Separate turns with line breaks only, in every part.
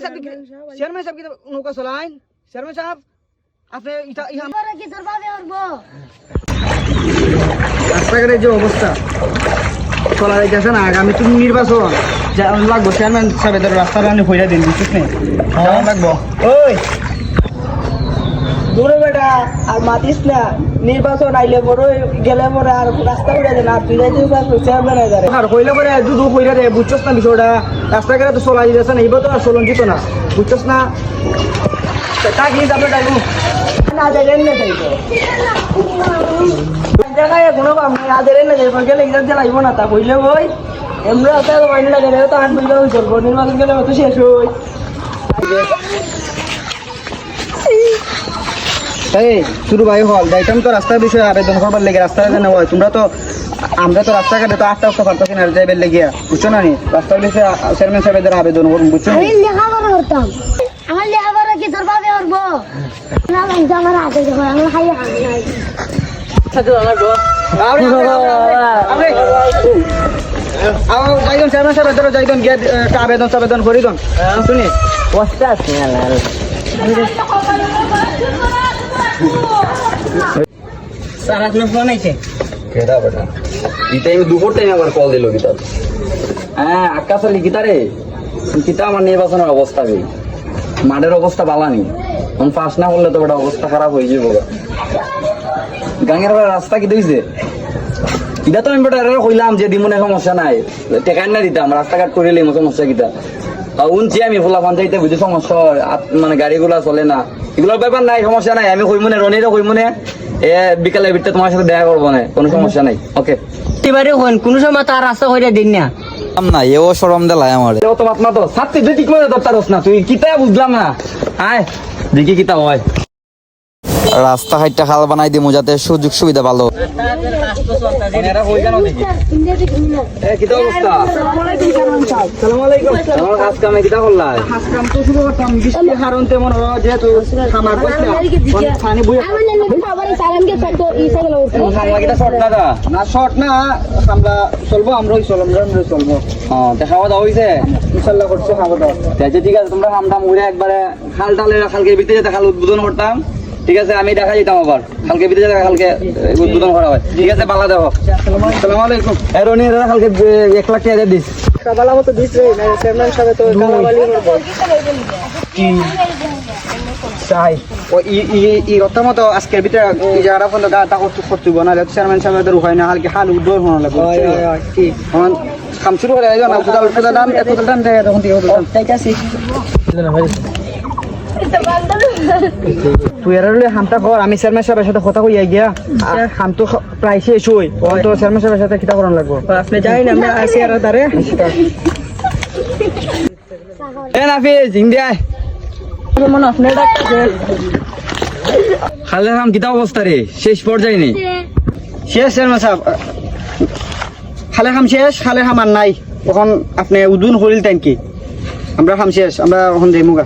Chairman সাহেব কি নৌকা চলাইন? চেয়ারম্যান সাহেব আপনি রাস্তাঘাটের যে অবস্থা চলা যাইতেছে না, আগামী তুমি নির্বাচন লাগবো, চেয়ারম্যান সাহেবের রাস্তা রান্না হইয়া দিন, বুঝছিস না লাগবো। ওই দূরে বেটা আর মাতিস না, নির্বাচন আইলে পরে গেলে পরে আর রাস্তা উঠে দেন, আর তুই চেয়ারম্যান আর হইলে পরে দুদু হইলে রে, বুঝছস না বিষয়টা? রাস্তাঘাটে তো চলা যাচ্ছে না, এবার তো আর চলন যেত না, বুঝছস না? তাকে যাবে ডাইবু না যাইলেন না যাইব জায়গায় কোনো কাম নাই, আজ এলেন না যাইব গেলে এক্সাম চালাইব না, তা হইলে বই এমনি আছে মাইনে লাগে তো 8 বিঘা হয়ে চলবো, নির্বাচন গেলে তো শেষ হই। শুরু ভাই হল যাইতাম তো রাস্তার বিষয়ে আবেদন করবার লেগে, রাস্তায় জানা হয় তোমরা তো, আমরা তো রাস্তাঘাটে তো 8টা অক্টো পারতাছি না যাইবার লেগে, বুঝছো না? নি রাস্তার বিষয়ে চেয়ারম্যান সাহেবের আবেদন করুন, বুঝছো?
আমি লেখাপড়া করতাম, আমার লেখাপড়া কি তোর ভাবে করবো না? আমার হাতে যখন আমার খাই নাই
চেয়ারম্যান সাহেব যাইতন গিয়ে আবেদন করি দন শুনি বস্তা আছে সারা ফোন আইছে
কেডা বেটা এই টাইমে দুপুর টাইমে আবার কল দিল গিতা। হ্যাঁ আকাশ আলী গিতা রে, গিতা আমার নির্বাচনের অবস্থা কি, মাঠের অবস্থা বালানি, এখন পাস না করলে তো বেটা অবস্থা খারাপ হয়ে যাবো। গাঙের রাস্তা কি দিয়েছে এটা তো আমি বেটা কইলাম যে দিমনে সমস্যা নাই, টেকাই না দিতাম, রাস্তাঘাট করিলে সমস্যা কিতা উনছি আমি ফোলা পঞ্চায়েতে বুঝি সমস্যা মানে গাড়িগুলা চলে না, এগুলোর ব্যাপার নাই, সমস্যা নাই, আমি কইমনে রনিরও কইমনে বিকালের ভিতরে তোমার সাথে দেখা করবো না, কোনো সমস্যা নাই। ওকে
এবারে কোন সময় তার রাস্তা হইয়া দিন না
না এও সরম দেলাই আমার তো বাপ না তো ছাত্রী তুই ঠিক মতো দরকারস না, তুই কিতা বুঝলাম না, আয় দেখি কিতা হয়। রাস্তা হাইটটা খাল বানাই দিমু যাতে সুযোগ সুবিধা ভালো।
চলবো আমরাই চলবো।
খাওয়া দাওয়া হয়েছে
ইনশাল্লাহ করছি, খাওয়া দাওয়া
ঠিক আছে, তোমরা খামটাম উড়ে একবারে খাল টালে খালকে ভিতরে যেতে খাল উদ্বোধন করতাম, ঠিক আছে? আমি দেখা যেতাম আবার কালকে ভিতরে কালকে উদ্বোধন করা হয়, ঠিক আছে? পালা দেখো আসসালামু আলাইকুম। রনি কালকে 1 লাখ টাকা দিস
কাবালা মতো দিস রে, চেয়ারম্যান সাহেব তো কাবালি করব কি চাই ও ই রত্ন মতো আজকের ভিতরে এই জায়গাটা ফোন দাটা করতে না, চেয়ারম্যান সাহেবের উপায় না, হালকে হাল উদ্বোধন হওয়া লাগবে। ঠিক এখন কাম শুরু করে যাও না, কোদাল দাম কোদাল দাম দেয় তখন দিয়ে হবে, ঠিক আছে? তুই আর হামটা কর, আমি চেয়ারম্যান সাহেবের সাথে কথা কইয়া গিয়া হাম তো প্রায় শেষ হই, তো চেয়ারম্যান সাহেবের সাথে কিতা করানো লাগবো আপনি যাই না, আমরা আসি আর দাঁড়ে
নাফিজ ইন্ডিয়ায় খালের হাম কিতা অবস্থা রে, শেষ পর্যায়ে নেই
শেষ চেয়ারম্যান সাহেব, খালে খাম শেষ, খালে খাম আর নাই, তখন আপনি উদ্বোধন করিল তাই কি? আমরা খাম শেষ, আমরা এখন যাই মুগা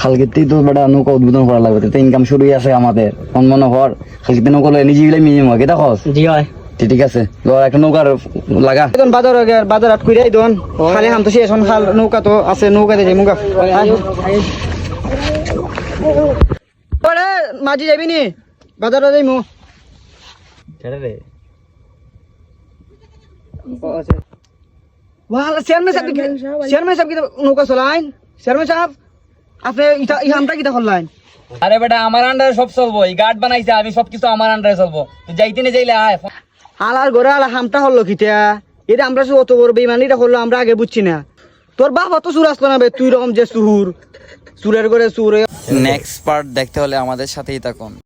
খালকেতেই তো বেটা নৌকা উদ্বোধন করা লাগবে, তো ইনকাম শুরুই আছে আমাদের, মনে হর খালকেতে নৌকা নিজে গেলে মিনিমাম হয়, কেটা খরচ?
জি হয়
ঠিক আছে, একটা নৌকার লাগা
বাজার হাট কইরাই দন, খালে খাম তো শেষ, এখন খাল নৌকা তো আছে, নৌকাতে যাই মুগা মাঝি যাবি নি বাজারে যাই মু
রে
চেয়ারম্যান সাহেব নৌকা চলাইন? চেয়ারম্যান সাহেব আপনি হামটা কিতা করলেন?
আরে বেটা আমার আন্ডারে সব চলবো, এই গার্ড বানাইছে, আমি সবকিছু আমার আন্ডারে চলবো, তুই যাইতে না যাইলে আয়।
আলার ঘরে আলা হামটা হলো কিতা, এটা আমরা অত বড় বেমানিটা করলো আমরা আগে বুঝছি না, তোর বাপ অত চুর আসতো না বে, তুই রকম যে চুরের ঘরে চুর।
নেক্সট পার্ট দেখতে হলে আমাদের সাথেই থাকুন।